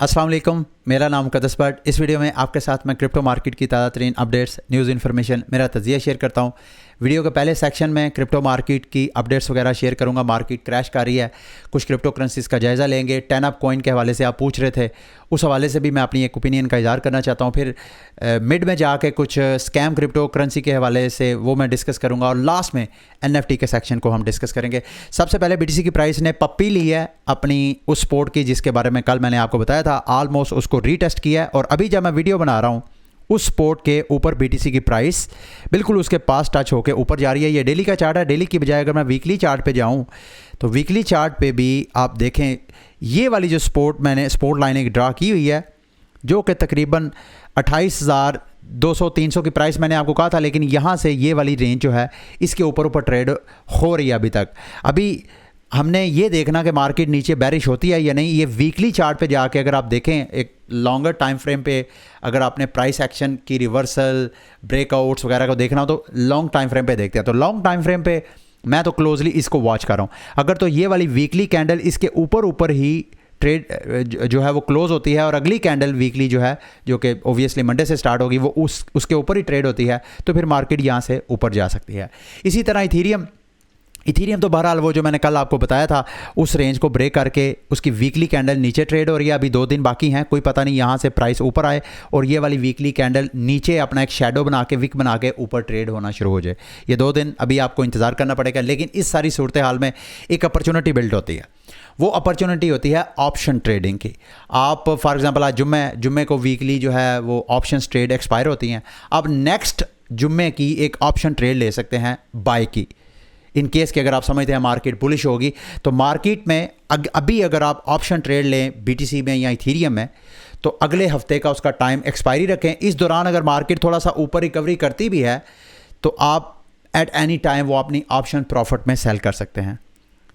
अस्सलाम वालेकुम, मेरा नाम मुक़द्दस बट। इस वीडियो में आपके साथ मैं क्रिप्टो मार्केट की ताज़ा तरीन अपडेट्स, न्यूज़ इन्फॉर्मेशन, मेरा तजिया शेयर करता हूँ। वीडियो के पहले सेक्शन में क्रिप्टो मार्केट की अपडेट्स वगैरह शेयर करूँगा। मार्केट क्रैश कर रही है, कुछ क्रिप्टो करेंसीज का जायज़ा लेंगे। 10up कॉइन के हवाले से आप पूछ रहे थे, उस हवाले से भी मैं अपनी एक ओपिनियन का इज़हार करना चाहता हूँ। फिर मिड में जाके कुछ स्कैम क्रिप्टो करेंसी के हवाले से वो मैं डिस्कस करूँगा, और लास्ट में NFT के सेक्शन को हम डिस्कस करेंगे। सबसे पहले BTC की प्राइस ने पप्पी ली है अपनी उस स्पोर्ट की जिसके बारे में कल मैंने आपको बताया था। ऑलमोस्ट उसको रीटेस्ट किया है, और अभी जब मैं वीडियो बना रहा हूँ उस स्पोर्ट के ऊपर BTC की प्राइस बिल्कुल उसके पास टच होकर ऊपर जा रही है। ये डेली का चार्ट है। डेली की बजाय अगर मैं वीकली चार्ट पे जाऊँ तो वीकली चार्ट पे भी आप देखें, ये वाली जो मैंने स्पोर्ट लाइन एक ड्रा की हुई है, जो कि तकरीबन 28,200-300 की प्राइस मैंने आपको कहा था, लेकिन यहाँ से ये वाली रेंज जो है इसके ऊपर ट्रेड हो रही है अभी तक। अभी हमने ये देखना कि मार्केट नीचे बैरिश होती है या नहीं। ये वीकली चार्ट पे जाके अगर आप देखें, एक लॉन्गर टाइम फ्रेम पे अगर आपने प्राइस एक्शन की रिवर्सल, ब्रेकआउट्स वगैरह को देखना हो तो लॉन्ग टाइम फ्रेम पे देखते हैं। तो लॉन्ग टाइम फ्रेम पे मैं तो क्लोजली इसको वॉच कर रहा हूँ। अगर तो ये वाली वीकली कैंडल इसके ऊपर ही ट्रेड जो है वो क्लोज होती है, और अगली कैंडल वीकली जो है, जो कि ओबियसली मंडे से स्टार्ट होगी, वो उसके ऊपर ही ट्रेड होती है, तो फिर मार्केट यहाँ से ऊपर जा सकती है। इसी तरह इथीरियम तो बहरहाल वो जो मैंने कल आपको बताया था उस रेंज को ब्रेक करके उसकी वीकली कैंडल नीचे ट्रेड हो रही है। अभी 2 दिन बाकी हैं, कोई पता नहीं यहाँ से प्राइस ऊपर आए और ये वाली वीकली कैंडल नीचे अपना एक शैडो बना के, विक बना के ऊपर ट्रेड होना शुरू हो जाए। ये 2 दिन अभी आपको इंतज़ार करना पड़ेगा, लेकिन इस सारी सूरत हाल में एक अपॉर्चुनिटी बिल्ड होती है। वो अपॉर्चुनिटी होती है ऑप्शन ट्रेडिंग की। आप फॉर एग्जांपल आज जुम्मे को वीकली जो है वो ऑप्शंस ट्रेड एक्सपायर होती हैं। आप नेक्स्ट जुम्मे की एक ऑप्शन ट्रेड ले सकते हैं बाय की, इन केस कि अगर आप समझते हैं मार्केट बुलिश होगी। तो मार्केट में अभी अगर आप ऑप्शन ट्रेड लें BTC में या इथीरियम में, तो अगले हफ्ते का उसका टाइम एक्सपायरी रखें। इस दौरान अगर मार्केट थोड़ा सा ऊपर रिकवरी करती भी है तो आप एट एनी टाइम वो अपनी ऑप्शन प्रॉफिट में सेल कर सकते हैं।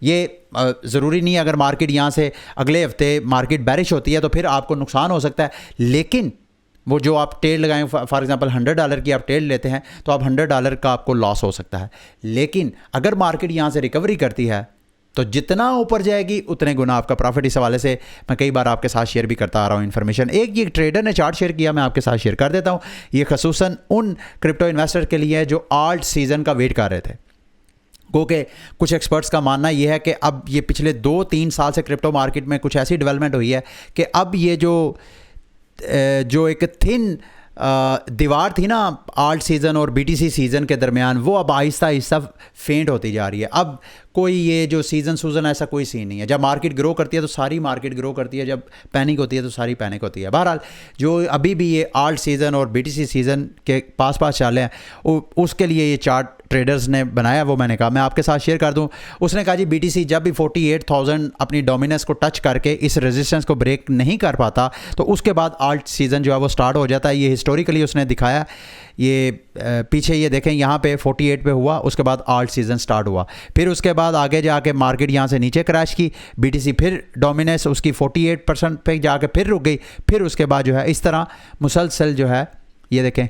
ये ज़रूरी नहीं है अगर मार्केट यहाँ से अगले हफ्ते मार्केट बैरिश होती है तो फिर आपको नुकसान हो सकता है, लेकिन वो जो आप ट्रेड लगाएं, फॉर एग्जांपल $100 की आप ट्रेड लेते हैं तो आप $100 का आपको लॉस हो सकता है। लेकिन अगर मार्केट यहाँ से रिकवरी करती है तो जितना ऊपर जाएगी उतने गुना आपका प्रॉफिट। इस हवाले से मैं कई बार आपके साथ शेयर भी करता आ रहा हूँ इन्फॉर्मेशन। एक ये ट्रेडर ने चार्ट शेयर किया, मैं आपके साथ शेयर कर देता हूँ। ये खसूसन उन क्रिप्टो इन्वेस्टर के लिए है जो आल्ट सीज़न का वेट कर रहे थे, क्योंकि कुछ एक्सपर्ट्स का मानना यह है कि अब ये पिछले 2-3 साल से क्रिप्टो मार्केट में कुछ ऐसी डेवलपमेंट हुई है कि अब ये जो एक थिन दीवार थी ना आल्ट सीज़न और BTC सीज़न के दरमियान, वो अब आहिस्ता आहिस्ता फेंट होती जा रही है। अब कोई ये जो सीज़न ऐसा कोई सीन नहीं है। जब मार्केट ग्रो करती है तो सारी मार्केट ग्रो करती है, जब पैनिक होती है तो सारी पैनिक होती है। बहरहाल जो अभी भी ये आल्ट सीज़न और BTC सीज़न के पास चल रहे हैं, उसके लिए ये चार्ट ट्रेडर्स ने बनाया, वो मैंने कहा मैं आपके साथ शेयर कर दूं। उसने कहा जी BTC जब भी 48,000 अपनी डोमिनेंस को टच करके इस रेजिस्टेंस को ब्रेक नहीं कर पाता तो उसके बाद आल्ट सीज़न जो है वो स्टार्ट हो जाता है। ये हिस्टोरिकली उसने दिखाया। ये पीछे ये देखें, यहाँ पे 48 पे हुआ, उसके बाद आल्ट सीज़न स्टार्ट हुआ। फिर उसके बाद आगे जाके मार्केट यहाँ से नीचे क्रैश की, BTC फिर डोमिनेंस उसकी 48% पे जाके फिर रुक गई। फिर उसके बाद जो है इस तरह मुसलसल जो है, ये देखें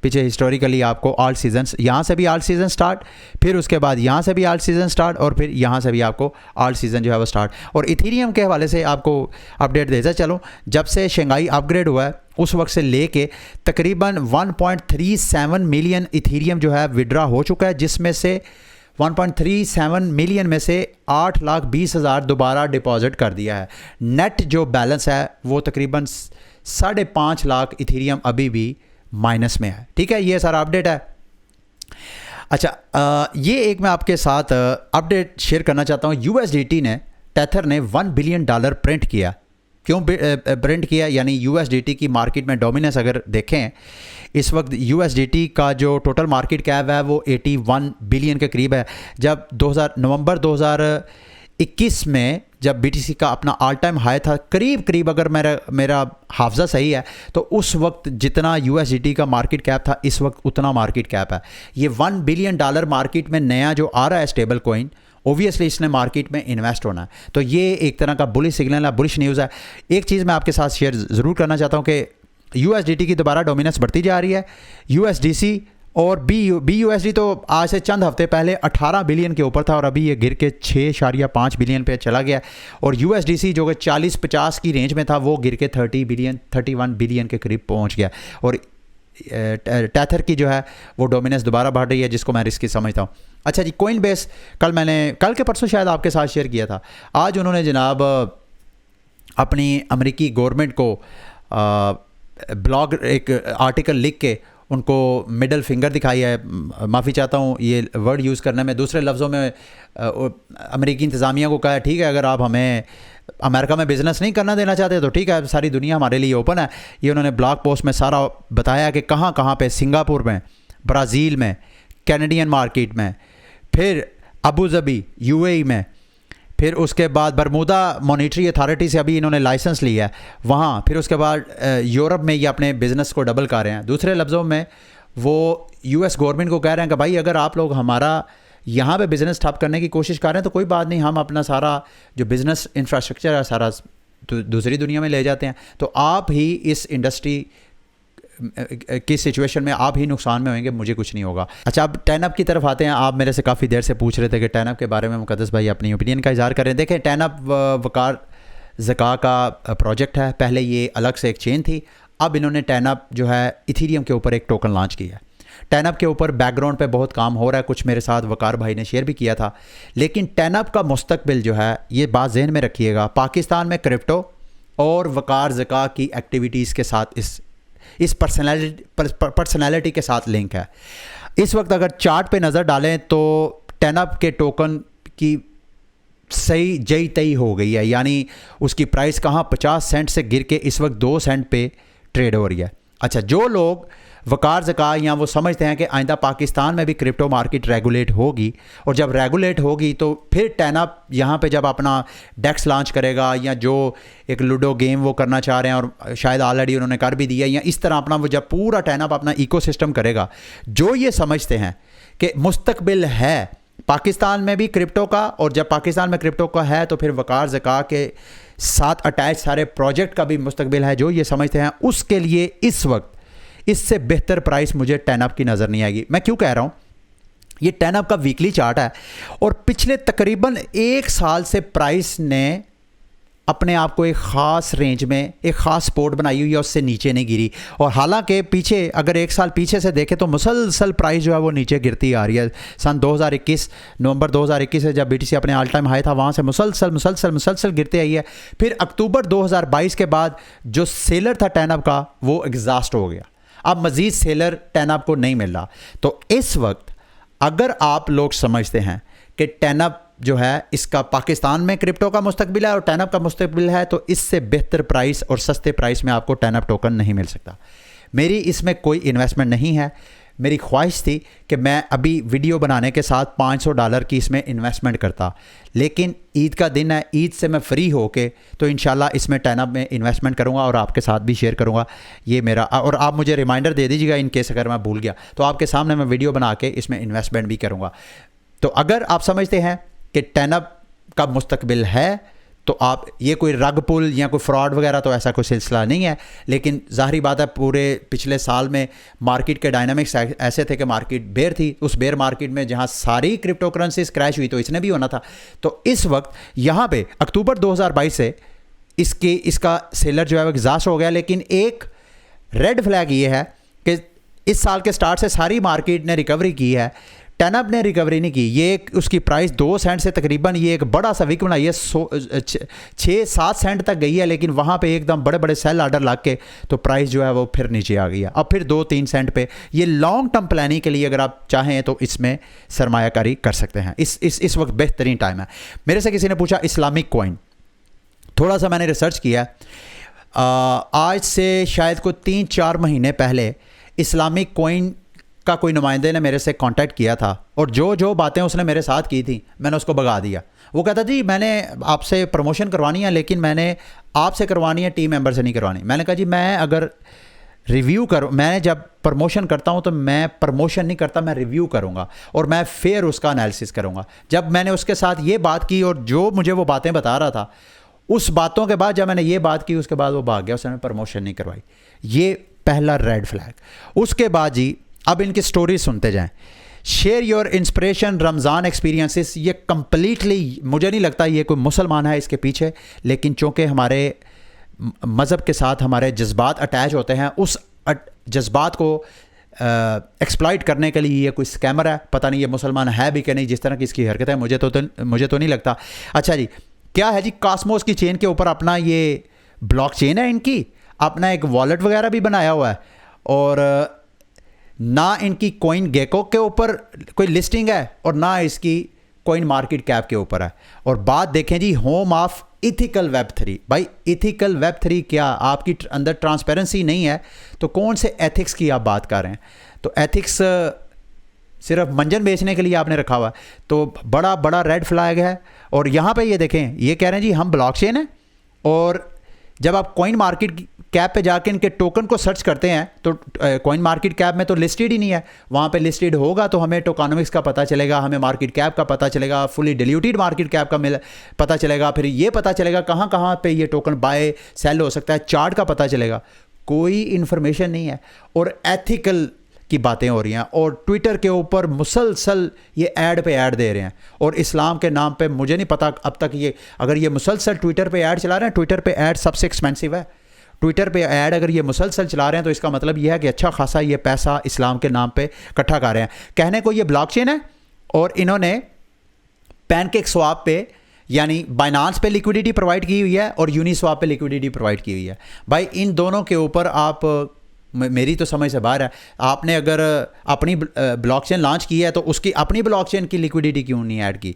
पीछे हिस्टोरिकली आपको आल्ट सीज़न, यहाँ से भी आल्ट सीज़न स्टार्ट, फिर उसके बाद यहाँ से भी आल्ट सीज़न स्टार्ट, और फिर यहाँ से भी आपको आल्ट सीज़न जो है वो स्टार्ट। और इथीरियम के हवाले से आपको अपडेट देता चलो, जब से शंघाई अपग्रेड हुआ है उस वक्त से लेके तकरीबन 1.37 मिलियन इथीरियम जो है विड्रा हो चुका है, जिसमें से 1.37 मिलियन में से 8,20,000 दोबारा डिपॉजिट कर दिया है। नेट जो बैलेंस है वो तकरीबन 5.5 लाख इथीरियम अभी भी माइनस में है। ठीक है, ये सारा अपडेट है। अच्छा, ये एक मैं आपके साथ अपडेट शेयर करना चाहता हूँ। USDT ने, टेथर ने $1 बिलियन प्रिंट किया। क्यों प्रिंट किया? यानी USDT की मार्केट में डोमिनेंस अगर देखें, इस वक्त USDT का जो टोटल मार्केट कैप है वो 81 बिलियन के करीब है। जब नवंबर 2021 में जब BTC का अपना ऑल टाइम हाई था, करीब अगर मेरा हाफजा सही है तो उस वक्त जितना USDT का मार्केट कैप था इस वक्त उतना मार्केट कैप है। ये $1 बिलियन मार्केट में नया जो आ रहा है स्टेबल कॉइन, ओबियसली इसने मार्केट में इन्वेस्ट होना है। तो ये एक तरह का बुलिश सिग्नल है, बुलिश न्यूज़ है। एक चीज़ मैं आपके साथ शेयर ज़रूर करना चाहता हूँ कि USDT की दोबारा डोमिनेंस बढ़ती जा रही है। USDC और BUSD तो आज से चंद हफ्ते पहले 18 बिलियन के ऊपर था और अभी ये गिर के 6.5 बिलियन पे चला गया। और USDC जो कि 40-50 की रेंज में था वो गिर के 31 बिलियन के करीब पहुंच गया। और टेथर की जो है वो डोमिनेंस दोबारा बढ़ रही है, जिसको मैं रिस्की समझता हूँ। अच्छा जी, कोइनबेस कल के परसों शायद आपके साथ शेयर किया था। आज उन्होंने जनाब अपनी अमेरिकी गवर्नमेंट को ब्लॉग एक आर्टिकल लिख के उनको मिडल फिंगर दिखाई है। माफ़ी चाहता हूँ ये वर्ड यूज़ करने में, दूसरे लफ्ज़ों में अमेरिकी इंतज़ामिया को कहा ठीक है, अगर आप हमें अमेरिका में बिज़नेस नहीं करना देना चाहते तो ठीक है, सारी दुनिया हमारे लिए ओपन है। ये उन्होंने ब्लॉग पोस्ट में सारा बताया कि कहाँ कहाँ पे, सिंगापुर में, ब्राज़ील में, कैनेडियन मार्केट में, फिर अबू धाबी UAE में, फिर उसके बाद बरमूदा मॉनिटरी अथॉरिटी से अभी इन्होंने लाइसेंस लिया है वहाँ, फिर उसके बाद यूरोप में ये अपने बिज़नेस को डबल कर रहे हैं। दूसरे लफ्ज़ों में वो US गवर्नमेंट को कह रहे हैं कि भाई अगर आप लोग हमारा यहाँ पे बिज़नेस ठप करने की कोशिश कर रहे हैं तो कोई बात नहीं, हम अपना सारा जो बिज़नेस इंफ्रास्ट्रक्चर है सारा दूसरी दुनिया में ले जाते हैं, तो आप ही इस इंडस्ट्री की सिचुएशन में आप ही नुकसान में होंगे, मुझे कुछ नहीं होगा। अच्छा, अब 10up की तरफ आते हैं। आप मेरे से काफ़ी देर से पूछ रहे थे कि 10up के बारे में मुक़द्दस भाई अपनी ओपिनियन का इज़हार करें। देखें, 10up वकार ज़का का प्रोजेक्ट है। पहले ये अलग से एक चेन थी, अब इन्होंने 10up जो है इथीरियम के ऊपर एक टोकन लॉन्च किया है। 10up के ऊपर बैकग्राउंड पे बहुत काम हो रहा है, कुछ मेरे साथ वकार भाई ने शेयर भी किया था। लेकिन 10up का मुस्तकबिल जो है, ये बात जहन में रखिएगा, पाकिस्तान में क्रिप्टो और वकार ज़का की एक्टिविटीज़ के साथ इस पर्सनैलिटी के साथ लिंक है। इस वक्त अगर चार्ट पे नज़र डालें तो 10up के टोकन की सही जई तई हो गई है, यानी उसकी प्राइस कहाँ 50 सेंट से गिर के इस वक्त 2 सेंट पे ट्रेड हो रही है। अच्छा, जो लोग वकार ज़का या वो समझते हैं कि आइंदा पाकिस्तान में भी क्रिप्टो मार्केट रेगुलेट होगी, और जब रेगुलेट होगी तो फिर 10up यहाँ पे जब अपना डेक्स लॉन्च करेगा या जो एक लूडो गेम वो करना चाह रहे हैं और शायद ऑलरेडी उन्होंने कर भी दिया, या इस तरह अपना वो जब पूरा 10up अपना इकोसिस्टम करेगा, जो ये समझते हैं कि मुस्तकबिल है पाकिस्तान में भी क्रिप्टो का, और जब पाकिस्तान में क्रिप्टो का है तो फिर वकार ज़का के साथ अटैच सारे प्रोजेक्ट का भी मुस्तकबिल है, जो ये समझते हैं उसके लिए इस वक्त इससे बेहतर प्राइस मुझे 10up की नज़र नहीं आएगी। मैं क्यों कह रहा हूँ, ये 10up का वीकली चार्ट है और पिछले तकरीबन 1 साल से प्राइस ने अपने आप को एक ख़ास रेंज में एक ख़ास सपोर्ट बनाई हुई है, उससे नीचे नहीं गिरी। और हालांकि पीछे अगर 1 साल पीछे से देखें तो मुसलसल प्राइस जो है वो नीचे गिरती आ रही है। सन 2021 नवंबर 2021 से जब BTC अपने ऑल टाइम हाई था, वहाँ से मुसलसल गिरते आई है। फिर अक्टूबर 2022 के बाद जो सेलर था 10up का वो एग्जॉस्ट हो गया, अब मज़ीद सेलर 10up को नहीं मिल रहा। तो इस वक्त अगर आप लोग समझते हैं कि 10up जो है इसका पाकिस्तान में क्रिप्टो का मुस्तकबिल है और 10up का मुस्तकबिल है, तो इससे बेहतर प्राइस और सस्ते प्राइस में आपको 10up टोकन नहीं मिल सकता। मेरी इसमें कोई इन्वेस्टमेंट नहीं है। मेरी ख्वाहिश थी कि मैं अभी वीडियो बनाने के साथ $500 की इसमें इन्वेस्टमेंट करता, लेकिन ईद का दिन है, ईद से मैं फ्री होके तो इंशाल्लाह इसमें 10up में इन्वेस्टमेंट करूंगा और आपके साथ भी शेयर करूंगा। ये मेरा, और आप मुझे रिमाइंडर दे दीजिएगा इन केस अगर मैं भूल गया, तो आपके सामने मैं वीडियो बना के इसमें इन्वेस्टमेंट भी करूँगा। तो अगर आप समझते हैं कि 10up का मुस्तकबिल है तो आप, ये कोई रग पुल या कोई फ्रॉड वगैरह तो ऐसा कोई सिलसिला नहीं है, लेकिन ज़ाहिरी बात है पूरे पिछले साल में मार्केट के डायनामिक्स ऐसे थे कि मार्केट बेयर थी। उस बेयर मार्केट में जहां सारी क्रिप्टो करेंसीज क्रैश हुई तो इसने भी होना था। तो इस वक्त यहाँ पे अक्टूबर 2022 से इसका सेलर जो है वो एग्जॉस्ट हो गया। लेकिन एक रेड फ्लैग ये है कि इस साल के स्टार्ट से सारी मार्केट ने रिकवरी की है, 10up ने रिकवरी नहीं की। ये उसकी प्राइस 2 सेंट से तकरीबन ये एक बड़ा सा वीक बनाई है, 6-7 सेंट तक गई है, लेकिन वहाँ पे एकदम बड़े बड़े सेल ऑर्डर लग के तो प्राइस जो है वो फिर नीचे आ गई है। अब फिर 2-3 सेंट पे ये लॉन्ग टर्म प्लानिंग के लिए अगर आप चाहें तो इसमें सरमायाकारी कर सकते हैं। इस वक्त बेहतरीन टाइम है। मेरे से किसी ने पूछा इस्लामिक कॉइन, थोड़ा सा मैंने रिसर्च किया। आज से शायद कोई 3-4 महीने पहले इस्लामिक कॉइन का कोई नुमाइंदे ने मेरे से कांटेक्ट किया था और जो बातें उसने मेरे साथ की थी मैंने उसको भगा दिया। वो कहता जी मैंने आपसे प्रमोशन करवानी है, लेकिन मैंने आपसे करवानी है, टीम मेंबर से नहीं करवानी। मैंने कहा जी मैं अगर रिव्यू करूँ, मैं जब प्रमोशन करता हूँ तो मैं प्रमोशन नहीं करता, मैं रिव्यू करूँगा और मैं फेयर उसका एनालिसिस करूँगा। जब मैंने उसके साथ ये बात की और जो मुझे वो बातें बता रहा था, उस बातों के बाद जब मैंने ये बात की उसके बाद वो भाग गया, उसने प्रमोशन नहीं करवाई। ये पहला रेड फ्लैग। उसके बाद जी अब इनकी स्टोरी सुनते जाएं। Share your inspiration Ramzan experiences, ये कम्प्लीटली मुझे नहीं लगता ये कोई मुसलमान है इसके पीछे, लेकिन चूँकि हमारे मज़हब के साथ हमारे जज्बात अटैच होते हैं, उस जज्बात को एक्सप्लॉइट करने के लिए ये कोई स्कैमर है। पता नहीं ये मुसलमान है भी कि नहीं, जिस तरह की इसकी हरकत है मुझे तो नहीं लगता। अच्छा जी, क्या है जी, कॉस्मोस की चेन के ऊपर अपना ये ब्लॉक चेन है इनकी, अपना एक वॉलेट वगैरह भी बनाया हुआ है, और ना इनकी कॉइन गेको के ऊपर कोई लिस्टिंग है और ना इसकी कॉइन मार्केट कैप के ऊपर है। और बात देखें जी, होम ऑफ इथिकल वेब 3। भाई इथिकल वेब 3 क्या, आपकी अंदर ट्रांसपेरेंसी नहीं है तो कौन से एथिक्स की आप बात कर रहे हैं? तो एथिक्स सिर्फ मंजन बेचने के लिए आपने रखा हुआ है, तो बड़ा बड़ा रेड फ्लैग है। और यहाँ पे ये देखें, ये कह रहे हैं जी हम ब्लॉकचेन हैं, और जब आप कॉइन मार्केट कैप पे जाके इनके टोकन को सर्च करते हैं तो कॉइन मार्केट कैप में तो लिस्टेड ही नहीं है। वहाँ पे लिस्टेड होगा तो हमें टोकनोमिक्स का पता चलेगा, हमें मार्केट कैप का पता चलेगा, फुली डिल्यूटेड मार्केट कैप का पता चलेगा, फिर ये पता चलेगा कहाँ कहाँ पे ये टोकन बाय सेल हो सकता है, चार्ट का पता चलेगा। कोई इन्फॉर्मेशन नहीं है और एथिकल की बातें हो रही हैं, और ट्विटर के ऊपर मुसलसल ये ऐड पे ऐड दे रहे हैं, और इस्लाम के नाम पे मुझे नहीं पता अब तक ये, अगर ये मुसलसल ट्विटर पे ऐड चला रहे हैं, ट्विटर पे ऐड सबसे एक्सपेंसिव है, ट्विटर पे ऐड अगर ये मुसलसल चला रहे हैं तो इसका मतलब ये है कि अच्छा खासा ये पैसा इस्लाम के नाम पे इकट्ठा कर रहे हैं। कहने को ये ब्लॉकचेन है, और इन्होंने पैनकेक स्वैप पे यानी बाइनांस पे लिक्विडिटी प्रोवाइड की हुई है और यूनिस्वैप पे लिक्विडिटी प्रोवाइड की हुई है। भाई इन दोनों के ऊपर आप, मेरी तो समझ से बाहर है, आपने अगर अपनी ब्लॉकचेन लॉन्च की है तो उसकी अपनी ब्लॉकचेन की लिक्विडिटी क्यों नहीं ऐड की?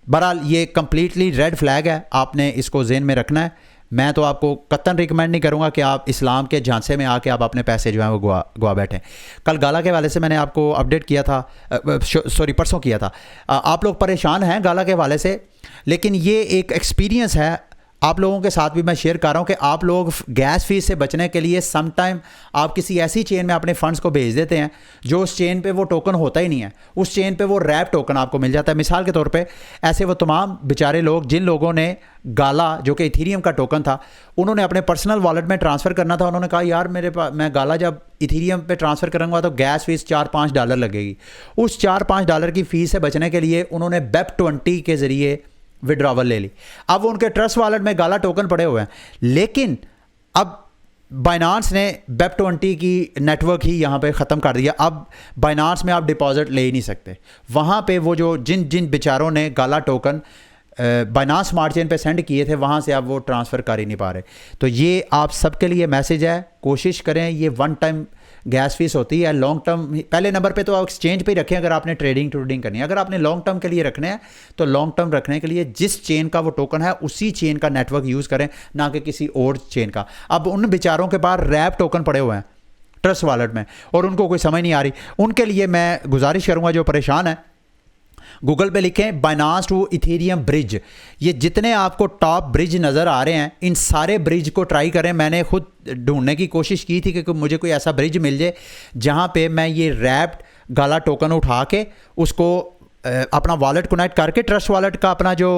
बहरहाल ये कम्प्लीटली रेड फ्लैग है, आपने इसको ज़हन में रखना है। मैं तो आपको कतन रिकमेंड नहीं करूंगा कि आप इस्लाम के झांसे में आके आप अपने पैसे जो हैं वो गवा बैठें। कल गाला के हवाले से मैंने आपको अपडेट किया था, परसों किया था। आप लोग परेशान हैं गाला के हवाले से, लेकिन ये एक एक्सपीरियंस है आप लोगों के साथ भी मैं शेयर कर रहा हूँ कि आप लोग गैस फीस से बचने के लिए सम टाइम आप किसी ऐसी चेन में अपने फंड्स को भेज देते हैं जो उस चेन पे वो टोकन होता ही नहीं है, उस चेन पे वो रैप टोकन आपको मिल जाता है। मिसाल के तौर पे ऐसे वो तमाम बेचारे लोग जिन लोगों ने गाला जो कि इथीरियम का टोकन था, उन्होंने अपने पर्सनल वॉलेट में ट्रांसफ़र करना था, उन्होंने कहा यार मेरे पास मैं गाला जब इथीरियम पे ट्रांसफ़र करूँगा तो गैस फीस $4-5 लगेगी। उस $4-5 की फ़ीस से बचने के लिए उन्होंने BEP20 के ज़रिए विड्रॉवल ले ली। अब उनके ट्रस्ट वॉलेट में गाला टोकन पड़े हुए हैं, लेकिन अब बाइनांस ने BEP20 की नेटवर्क ही यहाँ पे ख़त्म कर दिया। अब बाइनांस में आप डिपॉजिट ले ही नहीं सकते। वहाँ पे वो जो जिन जिन बेचारों ने गाला टोकन बाइनांस स्मार्ट चेन पे सेंड किए थे, वहाँ से आप वो ट्रांसफ़र कर ही नहीं पा रहे। तो ये आप सबके लिए मैसेज है, कोशिश करें, ये वन टाइम गैस फीस होती है। लॉन्ग टर्म पहले नंबर पे तो आप एक्सचेंज पे ही रखें अगर आपने ट्रेडिंग करनी है। अगर आपने लॉन्ग टर्म के लिए रखने हैं तो लॉन्ग टर्म रखने के लिए जिस चेन का वो टोकन है उसी चेन का नेटवर्क यूज़ करें, ना कि किसी और चेन का। अब उन बेचारों के पास रैप टोकन पड़े हुए हैं ट्रस्ट वॉलेट में और उनको कोई समझ नहीं आ रही। उनके लिए मैं गुजारिश करूँगा जो परेशान है, गूगल पे लिखें बाइनांस टू इथेरियम ब्रिज। ये जितने आपको टॉप ब्रिज नज़र आ रहे हैं, इन सारे ब्रिज को ट्राई करें। मैंने खुद ढूंढने की कोशिश की थी कि मुझे कोई ऐसा ब्रिज मिल जाए जहाँ पे मैं ये रैप्ड गाला टोकन उठा के उसको अपना वॉलेट कनेक्ट करके ट्रस्ट वॉलेट का अपना जो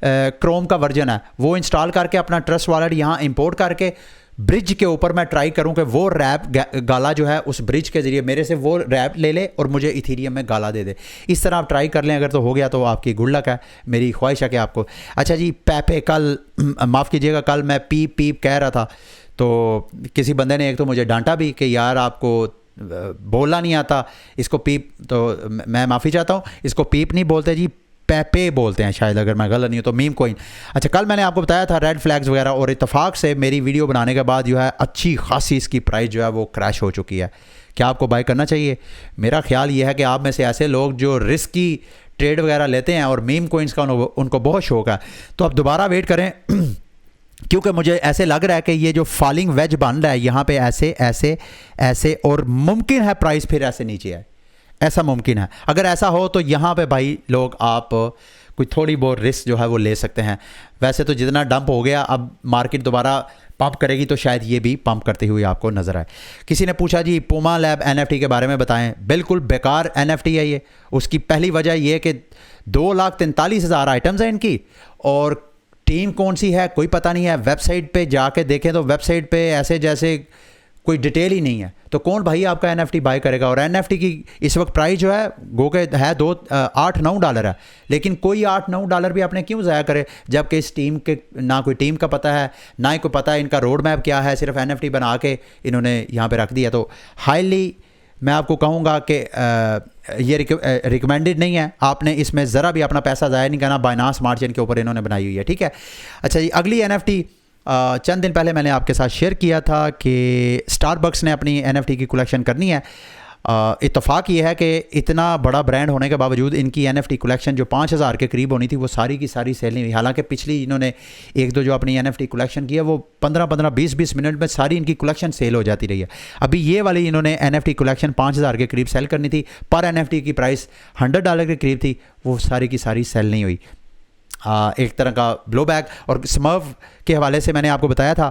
क्रोम का वर्जन है वो इंस्टॉल करके अपना ट्रस्ट वॉलेट यहाँ इंपोर्ट करके ब्रिज के ऊपर मैं ट्राई करूं कि वो रैप गाला जो है उस ब्रिज के ज़रिए मेरे से वो रैप ले ले और मुझे इथीरियम में गाला दे दे। इस तरह आप ट्राई कर लें, अगर तो हो गया तो आपकी गुड लक है, मेरी ख्वाहिश है कि आपको। अच्छा जी, पैपे कल माफ़ कीजिएगा, कल मैं पीप पीप कह रहा था तो किसी बंदे ने एक तो मुझे डांटा भी कि यार आपको बोलना नहीं आता, इसको पीप, तो मैं माफ़ी चाहता हूँ, इसको पीप नहीं बोलते जी, पैपे बोलते हैं शायद, अगर मैं गलत नहीं हूँ तो मीम कॉइन। अच्छा, कल मैंने आपको बताया था रेड फ्लैग्स वगैरह, और इत्तेफाक से मेरी वीडियो बनाने के बाद जो है अच्छी खासी इसकी प्राइस जो है वो क्रैश हो चुकी है। क्या आपको बाय करना चाहिए? मेरा ख्याल ये है कि आप में से ऐसे लोग जो रिस्की ट्रेड वगैरह लेते हैं और मीम कॉइन्स का उनको बहुत शौक है, तो आप दोबारा वेट करें क्योंकि मुझे ऐसे लग रहा है कि ये जो फॉलिंग वेज बन रहा है यहाँ पे ऐसे ऐसे ऐसे, और मुमकिन है प्राइस फिर ऐसे नीचे आए, ऐसा मुमकिन है। अगर ऐसा हो तो यहाँ पे भाई लोग आप कोई थोड़ी बहुत रिस्क जो है वो ले सकते हैं। वैसे तो जितना डंप हो गया, अब मार्केट दोबारा पंप करेगी तो शायद ये भी पंप करती हुई आपको नज़र आए। किसी ने पूछा जी पूमा लैब NFT के बारे में बताएं। बिल्कुल बेकार NFT है ये। उसकी पहली वजह ये है कि 2,43,000 आइटम्स हैं इनकी, और टीम कौन सी है कोई पता नहीं है। वेबसाइट पे जाके देखें तो वेबसाइट पे ऐसे जैसे कोई डिटेल ही नहीं है, तो कौन भाई आपका NFT बाय करेगा। और NFT की इस वक्त प्राइस जो है गो के है $8-9 है, लेकिन कोई $8-9 भी आपने क्यों ज़ाया करे, जबकि इस टीम के ना कोई टीम का पता है ना ही कोई पता है इनका रोड मैप क्या है, सिर्फ NFT बना के इन्होंने यहाँ पे रख दिया। तो हाईली मैं आपको कहूँगा कि ये रिकमेंडेड नहीं है, आपने इसमें ज़रा भी अपना पैसा ज़ाया नहीं करना। बाइनांस स्मार्ट चेन के ऊपर इन्होंने बनाई हुई है, ठीक है। अच्छा जी, अगली NFT चंद दिन पहले मैंने आपके साथ शेयर किया था कि स्टारबक्स ने अपनी NFT की कलेक्शन करनी है। इत्तेफाक ये है कि इतना बड़ा ब्रांड होने के बावजूद इनकी NFT कलेक्शन जो 5000 के करीब होनी थी वो सारी की सारी सेल नहीं हुई। हालांकि पिछली इन्होंने एक दो जो अपनी NFT कलेक्शन की है वो 15-15, 20-20 मिनट में सारी इनकी कलेक्शन सेल हो जाती रही है। अभी ये वाली इन्होंने NFT कलेक्शन 5000 के करीब सेल करनी थी, पर NFT की प्राइस $100 के करीब थी, वो सारी की सारी सेल नहीं हुई। एक तरह का ब्लो बैक। और स्मर्फ के हवाले से मैंने आपको बताया था,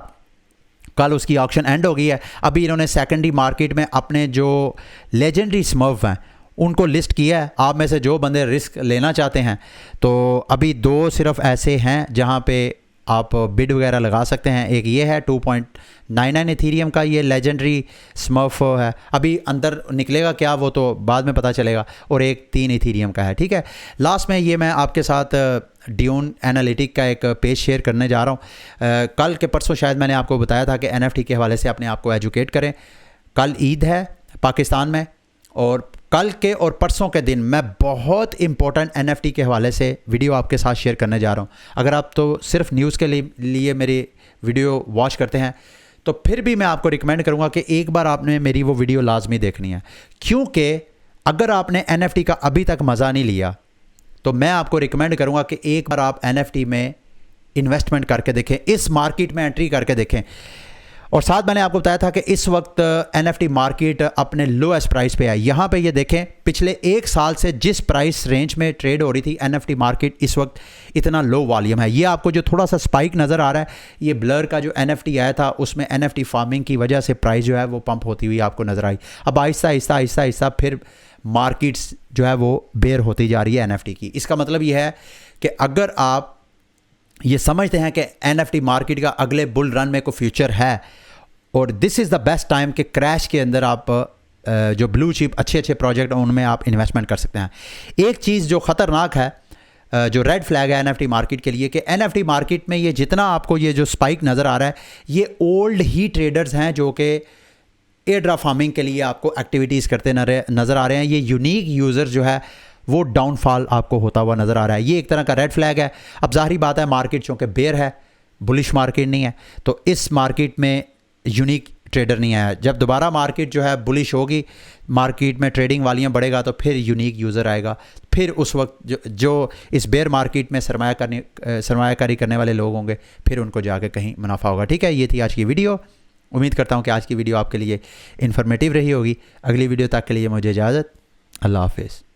कल उसकी ऑक्शन एंड हो गई है। अभी इन्होंने सेकेंडरी मार्केट में अपने जो लेजेंडरी स्मर्फ हैं उनको लिस्ट किया है। आप में से जो बंदे रिस्क लेना चाहते हैं तो अभी 2 सिर्फ ऐसे हैं जहां पे आप बिड वगैरह लगा सकते हैं। एक ये है 2.99 इथीरियम का, ये लेजेंडरी स्मर्फ है। अभी अंदर निकलेगा क्या वो तो बाद में पता चलेगा। और एक 3 इथीरियम का है, ठीक है। लास्ट में ये मैं आपके साथ ड्यून एनालिटिक का एक पेज शेयर करने जा रहा हूँ। कल के परसों शायद मैंने आपको बताया था कि NFT के हवाले से अपने आप को एजुकेट करें। कल ईद है पाकिस्तान में, और कल के और परसों के दिन मैं बहुत इंपॉर्टेंट NFT के हवाले से वीडियो आपके साथ शेयर करने जा रहा हूँ। अगर आप तो सिर्फ न्यूज़ के लिए मेरी वीडियो वॉच करते हैं तो फिर भी मैं आपको रिकमेंड करूँगा कि एक बार आपने मेरी वो वीडियो लाजमी देखनी है, क्योंकि अगर आपने NFT का अभी तक मज़ा नहीं लिया तो मैं आपको रिकमेंड करूँगा कि एक बार आप NFT में इन्वेस्टमेंट करके देखें, इस मार्केट में एंट्री करके देखें। और साथ मैंने आपको बताया था कि इस वक्त NFT मार्केट अपने लोएस्ट प्राइस पे है। यहाँ पे ये देखें, पिछले 1 साल से जिस प्राइस रेंज में ट्रेड हो रही थी NFT मार्केट, इस वक्त इतना लो वॉल्यूम है। ये आपको जो थोड़ा सा स्पाइक नज़र आ रहा है, ये ब्लर का जो NFT आया था उसमें NFT फार्मिंग की वजह से प्राइस जो है वो पंप होती हुई आपको नज़र आई। अब आहिस्ता आहिस्ता आहिस्ता आहिस्ता फिर मार्केट्स जो है वो बेयर होती जा रही है NFT की। इसका मतलब ये है कि अगर आप ये समझते हैं कि NFT मार्केट का अगले बुल रन में कोई फ्यूचर है और this is the best time कि क्रैश के अंदर आप जो ब्लू चिप अच्छे प्रोजेक्ट उनमें आप इन्वेस्टमेंट कर सकते हैं। एक चीज़ जो ख़तरनाक है, जो रेड फ्लैग है NFT मार्केट के लिए, कि NFT मार्केट में ये जितना आपको ये जो स्पाइक नज़र आ रहा है, ये ओल्ड ही ट्रेडर्स हैं जो कि एयर ड्रॉप फार्मिंग के लिए आपको एक्टिविटीज़ करते नज़र आ रहे हैं। ये यूनिक यूज़र जो है वो डाउनफॉल आपको होता हुआ नज़र आ रहा है। ये एक तरह का रेड फ्लैग है। अब जाहिर बात है मार्केट चूँकि बेयर है, बुलिश मार्केट नहीं है, तो इस मार्केट में यूनिक ट्रेडर नहीं आया। जब दोबारा मार्केट जो है बुलिश होगी, मार्केट में ट्रेडिंग वालियाँ बढ़ेगा, तो फिर यूनिक यूज़र आएगा। फिर उस वक्त जो इस बेयर मार्केट में सरमायाकारी करने वाले लोग होंगे, फिर उनको जाके कहीं मुनाफा होगा। ठीक है, ये थी आज की वीडियो। उम्मीद करता हूँ कि आज की वीडियो आपके लिए इन्फॉर्मेटिव रही होगी। अगली वीडियो तक के लिए मुझे इजाज़त। अल्लाह हाफिज़।